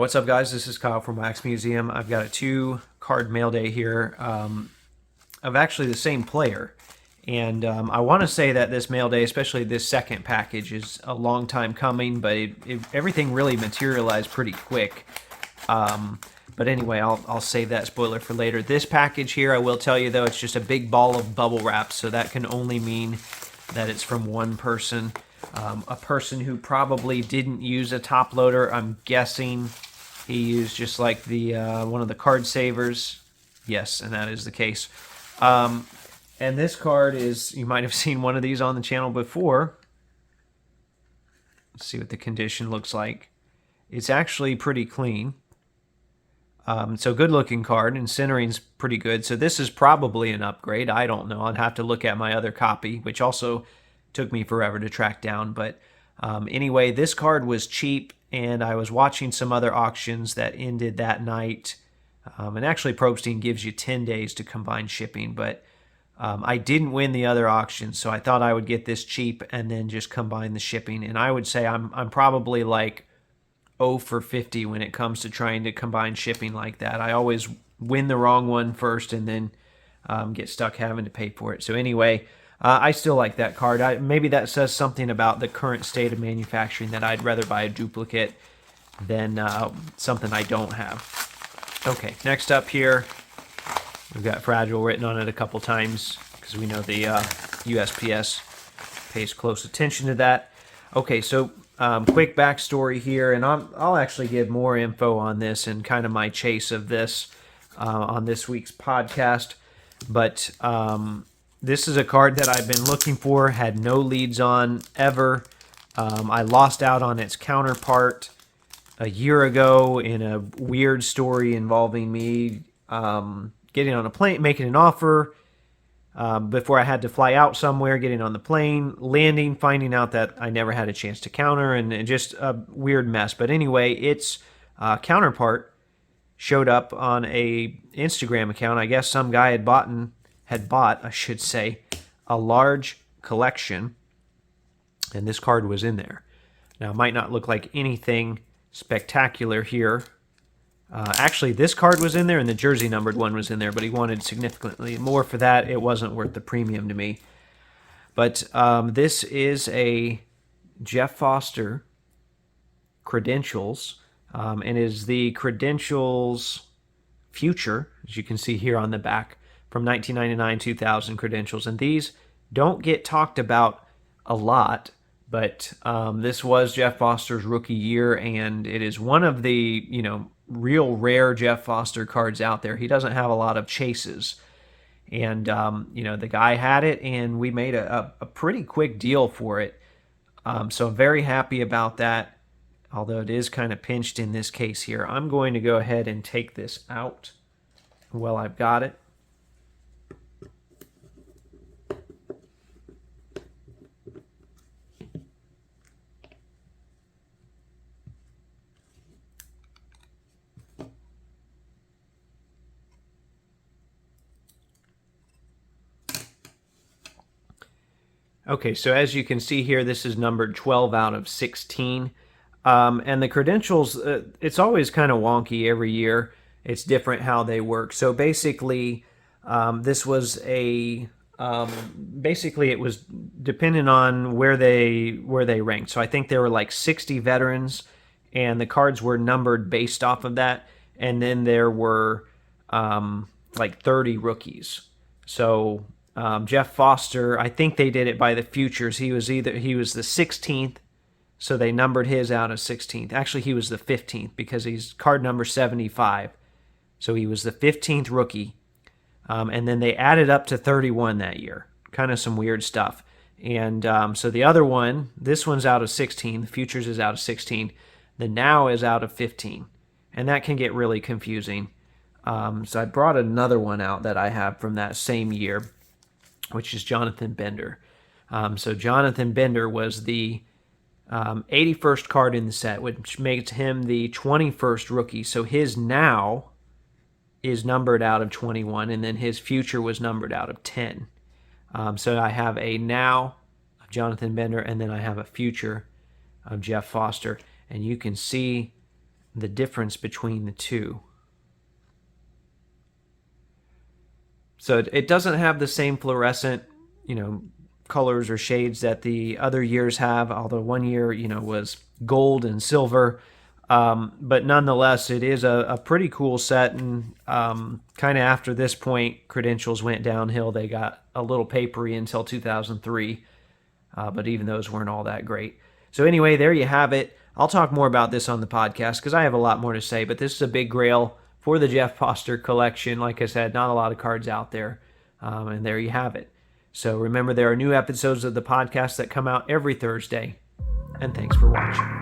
What's up, guys? This is Kyle from Wax Museum. I've got a 2-card mail day here of actually the same player. And I want to say that this mail day, especially this second package, is a long time coming, but everything really materialized pretty quick. But anyway, I'll save that spoiler for later. This package here, I will tell you, though, it's just a big ball of bubble wrap, so that can only mean that it's from one person. A person who probably didn't use a top loader. I'm guessing he used just like the one of the card savers. Yes, and that is the case. And this card is, you might have seen one of these on the channel before. Let's see what the condition looks like. It's actually pretty clean. So good looking card, and centering's pretty good. So this is probably an upgrade. I don't know. I'd have to look at my other copy, which also took me forever to track down. But anyway, this card was cheap, and I was watching some other auctions that ended that night. And actually, Probstein gives you 10 days to combine shipping, but I didn't win the other auctions, so I thought I would get this cheap and then just combine the shipping. And I would say I'm probably like 0 for 50 when it comes to trying to combine shipping like that. I always win the wrong one first and then get stuck having to pay for it. So anyway, I still like that card. Maybe that says something about the current state of manufacturing, that I'd rather buy a duplicate than something I don't have. Okay, next up here, we've got Fragile written on it a couple times because we know the USPS pays close attention to that. Okay, so quick backstory here, and I'll actually give more info on this and kind of my chase of this on this week's podcast. But this is a card that I've been looking for, had no leads on ever. I lost out on its counterpart a year ago in a weird story involving me getting on a plane, making an offer before I had to fly out somewhere, getting on the plane, landing, finding out that I never had a chance to counter, and just a weird mess. But anyway, its counterpart showed up on a Instagram account. I guess some guy had bought, I should say, a large collection, and this card was in there. Now, it might not look like anything spectacular here. Actually, this card was in there, and the jersey numbered one was in there, but he wanted significantly more for that. It wasn't worth the premium to me. But this is a Jeff Foster Credentials, and is the Credentials Future, as you can see here on the back, from 1999-2000 Credentials. And these don't get talked about a lot, but this was Jeff Foster's rookie year, and it is one of the, real rare Jeff Foster cards out there. He doesn't have a lot of chases. And, the guy had it, and we made a pretty quick deal for it. So I'm very happy about that, although it is kind of pinched in this case here. I'm going to go ahead and take this out while I've got it. Okay, so as you can see here, this is numbered 12 out of 16. And the credentials, it's always kind of wonky every year. It's different how they work. So basically, this was basically it was dependent on where they ranked. So I think there were like 60 veterans, and the cards were numbered based off of that. And then there were like 30 rookies. So Jeff Foster, I think they did it by the futures. He was the 16th, so they numbered his out of 16th. Actually, he was the 15th because he's card number 75. So he was the 15th rookie. And then they added up to 31 that year. Kind of some weird stuff. And so the other one, this one's out of 16. The futures is out of 16. The now is out of 15. And that can get really confusing. So I brought another one out that I have from that same year, which is Jonathan Bender. So Jonathan Bender was the 81st card in the set, which makes him the 21st rookie. So his now is numbered out of 21, and then his future was numbered out of 10. So I have a now of Jonathan Bender, and then I have a future of Jeff Foster. And you can see the difference between the two. So it doesn't have the same fluorescent, colors or shades that the other years have, although one year, was gold and silver. But nonetheless, it is a pretty cool set. And kind of after this point, credentials went downhill. They got a little papery until 2003. But even those weren't all that great. So anyway, there you have it. I'll talk more about this on the podcast because I have a lot more to say. But this is a big grail for the Jeff Foster collection. Like I said, not a lot of cards out there. And there you have it. So remember, there are new episodes of the podcast that come out every Thursday. And thanks for watching.